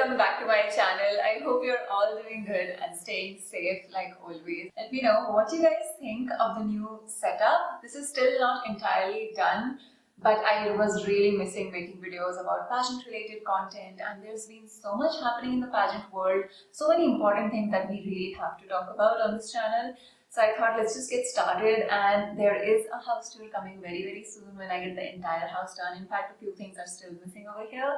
welcome back to my channel. I hope you're all doing good and staying safe like always. Let me know what you guys think of the new setup. This is still not entirely done, but I was really missing making videos about pageant related content, and there's been so much happening in the pageant world, so many important things that we really have to talk about on this channel. So I thought let's just get started, and there is a house tour coming very soon when I get the entire house done. In fact, a few things are still missing over here.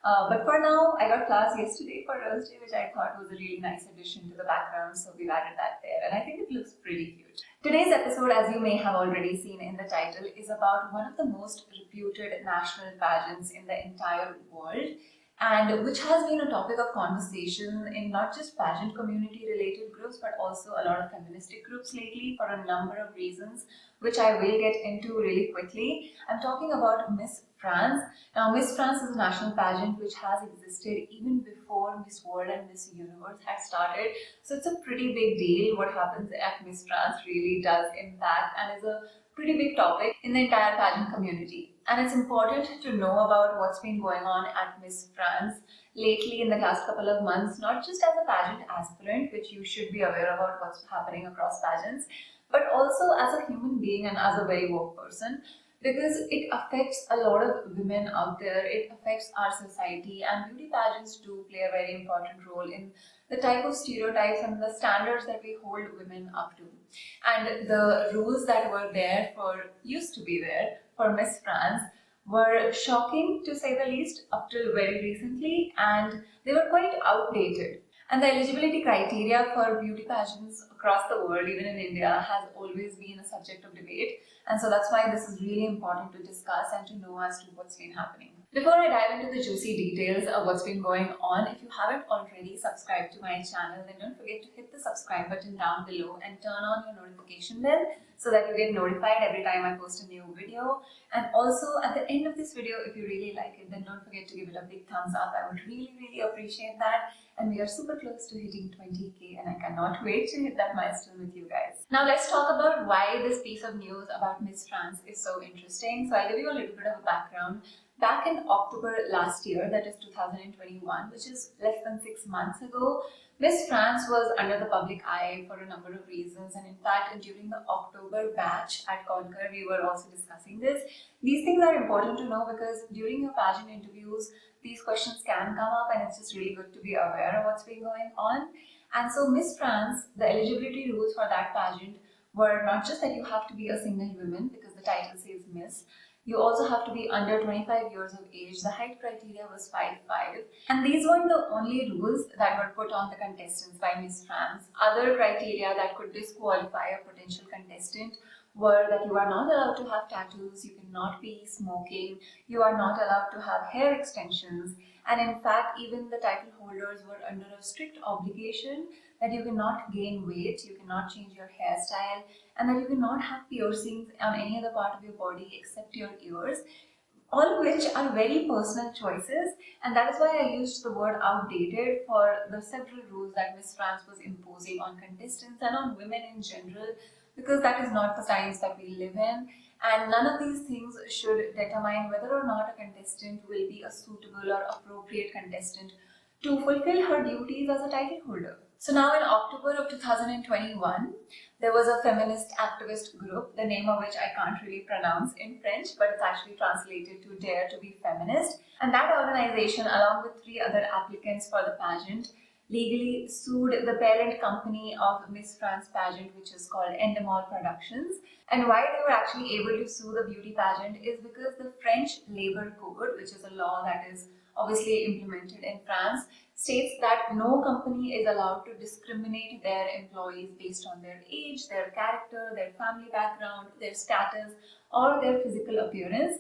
But for now, I got flowers yesterday for Rose Day, which I thought was a really nice addition to the background, so we've added that there, and I think it looks pretty cute. Today's episode, as you may have already seen in the title, is about one of the most reputed national pageants in the entire world, and which has been a topic of conversation in not just pageant community related groups but also a lot of feministic groups lately for a number of reasons, which I will get into really quickly. I'm talking about Miss France. Now, Miss France is a national pageant which has existed even before Miss World and Miss Universe had started. So it's a pretty big deal. What happens at Miss France really does impact and is a pretty big topic in the entire pageant community. And it's important to know about what's been going on at Miss France lately in the last couple of months, not just as a pageant aspirant, which you should be aware about what's happening across pageants, but also as a human being and as a very woke person, because it affects a lot of women out there. It affects our society, and beauty pageants do play a very important role in the type of stereotypes and the standards that we hold women up to. And the rules that were there used to be there for Miss France were shocking, to say the least, up till very recently, and they were quite outdated. And the eligibility criteria for beauty pageants across the world, even in India, has always been a subject of debate. And so that's why this is really important to discuss and to know as to what's been happening. Before I dive into the juicy details of what's been going on, if you haven't already subscribed to my channel, then don't forget to hit the subscribe button down below and turn on your notification bell so that you get notified every time I post a new video. And also at the end of this video, if you really like it, then don't forget to give it a big thumbs up. I would really appreciate that. And we are super close to hitting 20k, and I cannot wait to hit that milestone with you guys. Now let's talk about why this piece of news about Miss France is so interesting. So I'll give you a little bit of a background. Back in October last year, that is 2021, which is less than 6 months ago, Miss France was under the public eye for a number of reasons, and in fact during the October batch at Conquer we were also discussing this. These things are important to know because during your pageant interviews these questions can come up, and it's just really good to be aware of what's been going on. And so Miss France, the eligibility rules for that pageant were not just that you have to be a single woman, because the title says Miss. You also have to be under 25 years of age. The height criteria was 5'5", and these weren't the only rules that were put on the contestants by Miss France. Other criteria that could disqualify a potential contestant were that you are not allowed to have tattoos, you cannot be smoking, you are not allowed to have hair extensions, and in fact even the title holders were under a strict obligation that you cannot gain weight, you cannot change your hairstyle, and that you cannot have piercings on any other part of your body except your ears, all of which are very personal choices. And that is why I used the word outdated for the several rules that Miss France was imposing on contestants and on women in general, because that is not the times that we live in, and none of these things should determine whether or not a contestant will be a suitable or appropriate contestant to fulfill her duties as a title holder. So now in October of 2021, there was a feminist activist group, the name of which I can't really pronounce in French, but it's actually translated to Dare to be Feminist. And that organization, along with 3 other applicants for the pageant, legally sued the parent company of Miss France pageant, which is called Endemol Productions. And why they were actually able to sue the beauty pageant is because the French Labor Code, which is a law that is obviously implemented in France, states that no company is allowed to discriminate their employees based on their age, their character, their family background, their status, or their physical appearance.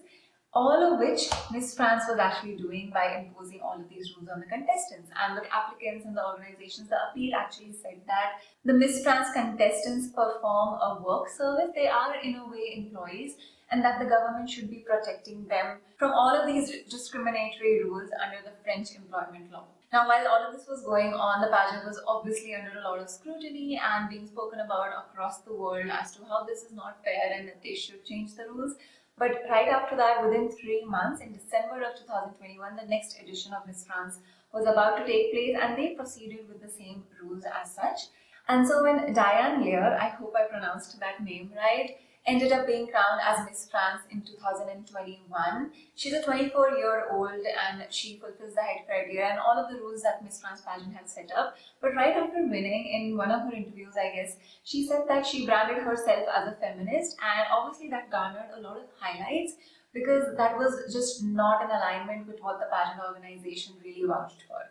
All of which Miss France was actually doing by imposing all of these rules on the contestants. And the applicants and the organizations, the appeal actually said that the Miss France contestants perform a work service. They are in a way employees, and that the government should be protecting them from all of these discriminatory rules under the French employment law. Now, while all of this was going on, the pageant was obviously under a lot of scrutiny and being spoken about across the world as to how this is not fair and that they should change the rules. But right after that, within 3 months, in December of 2021, the next edition of Miss France was about to take place, and they proceeded with the same rules as such. And so when Diane Lear, I hope I pronounced that name right, ended up being crowned as Miss France in 2021. She's a 24-year-old and she fulfills the height criteria and all of the rules that Miss France pageant had set up. But right after winning, in one of her interviews, I guess, she said that she branded herself as a feminist, and obviously that garnered a lot of highlights because that was just not in alignment with what the pageant organization really vouched for.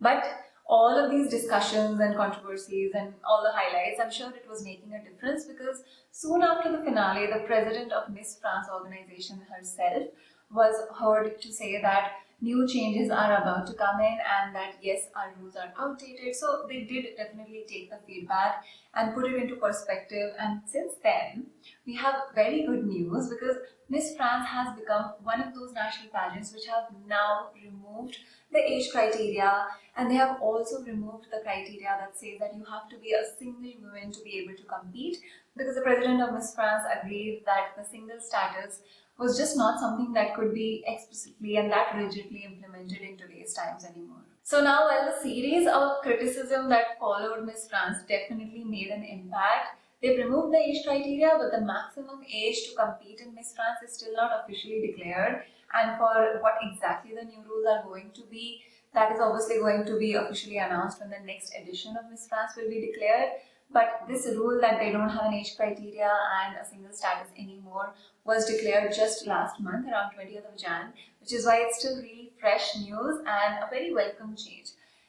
But all of these discussions and controversies and all the highlights, I'm sure it was making a difference because soon after the finale, the president of Miss France organization herself was heard to say that new changes are about to come in and that yes, our rules are outdated. So they did definitely take the feedback and put it into perspective. And since then, we have very good news because Miss France has become one of those national pageants which have now removed the age criteria, and they have also removed the criteria that says that you have to be a single woman to be able to compete, because the president of Miss France agreed that the single status was just not something that could be explicitly and that rigidly implemented in today's times anymore. So now, while the series of criticism that followed Miss France definitely made an impact, they've removed the age criteria, but the maximum age to compete in Miss France is still not officially declared. And for what exactly the new rules are going to be, that is obviously going to be officially announced when the next edition of Miss France will be declared. But this rule that they don't have an age criteria and a single status anymore was declared just last month, around 20th of Jan, which is why it's still really fresh news and a very welcome change.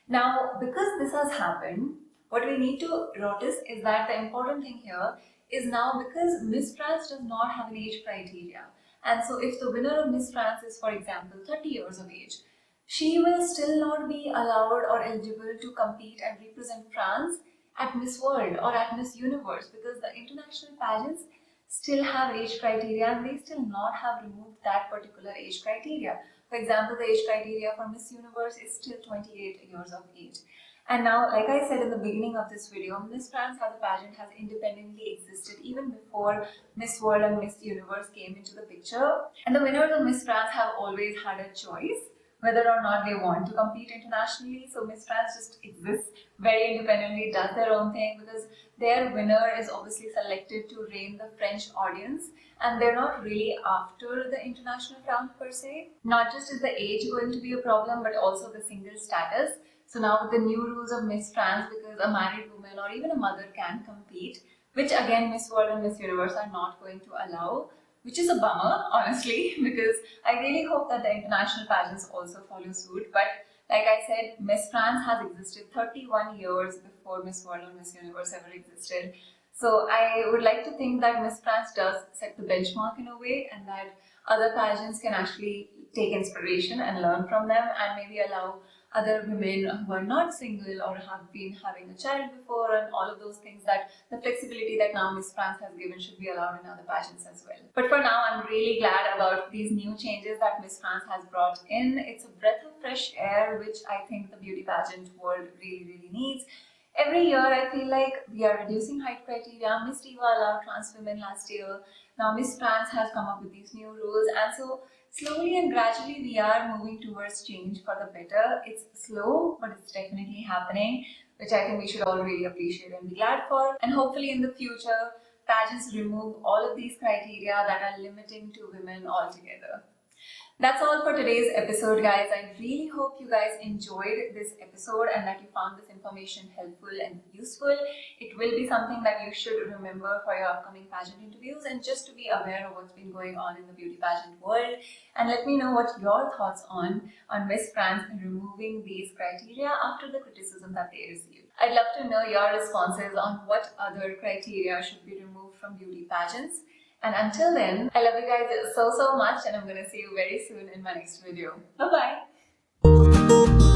Now, because this has happened, what we need to notice is that the important thing here is now, because Miss France does not have an age criteria, and so if the winner of Miss France is, for example, 30 years of age, she will still not be allowed or eligible to compete and represent France at Miss World or at Miss Universe, because the international pageants still have age criteria and they still not have removed that particular age criteria. For example, the age criteria for Miss Universe is still 28 years of age. And now, like I said in the beginning of this video, Miss France as a pageant has independently existed even before Miss World and Miss Universe came into the picture. And the winners of Miss France have always had a choice whether or not they want to compete internationally. So Miss France just exists very independently, does their own thing, because their winner is obviously selected to reign the French audience, and they're not really after the international crown per se. Not just is the age going to be a problem, but also the single status. So now with the new rules of Miss France, because a married woman or even a mother can compete, which again Miss World and Miss Universe are not going to allow, which is a bummer, honestly, because I really hope that the international pageants also follow suit. But like I said, Miss France has existed 31 years before Miss World or Miss Universe ever existed. So I would like to think that Miss France does set the benchmark in a way, and that other pageants can actually take inspiration and learn from them, and maybe allow other women who are not single or have been having a child before, and all of those things, that the flexibility that now Miss France has given should be allowed in other pageants as well. But for now, I'm really glad about these new changes that Miss France has brought in. It's a breath of fresh air, which I think the beauty pageant world really needs. Every year, I feel like we are reducing height criteria. Miss Diva allowed trans women last year. Now Miss France has come up with these new rules, and so slowly and gradually we are moving towards change for the better. It's slow, but it's definitely happening, which I think we should all really appreciate and be glad for. And hopefully in the future, pageants remove all of these criteria that are limiting to women altogether. That's all for today's episode, guys. I really hope you guys enjoyed this episode and that you found this information helpful and useful. It will be something that you should remember for your upcoming pageant interviews, and just to be aware of what's been going on in the beauty pageant world. And let me know what your thoughts on Miss France removing these criteria after the criticism that they received. I'd love to know your responses on what other criteria should be removed from beauty pageants. And until then, I love you guys so much, and I'm going to see you very soon in my next video. Bye-bye!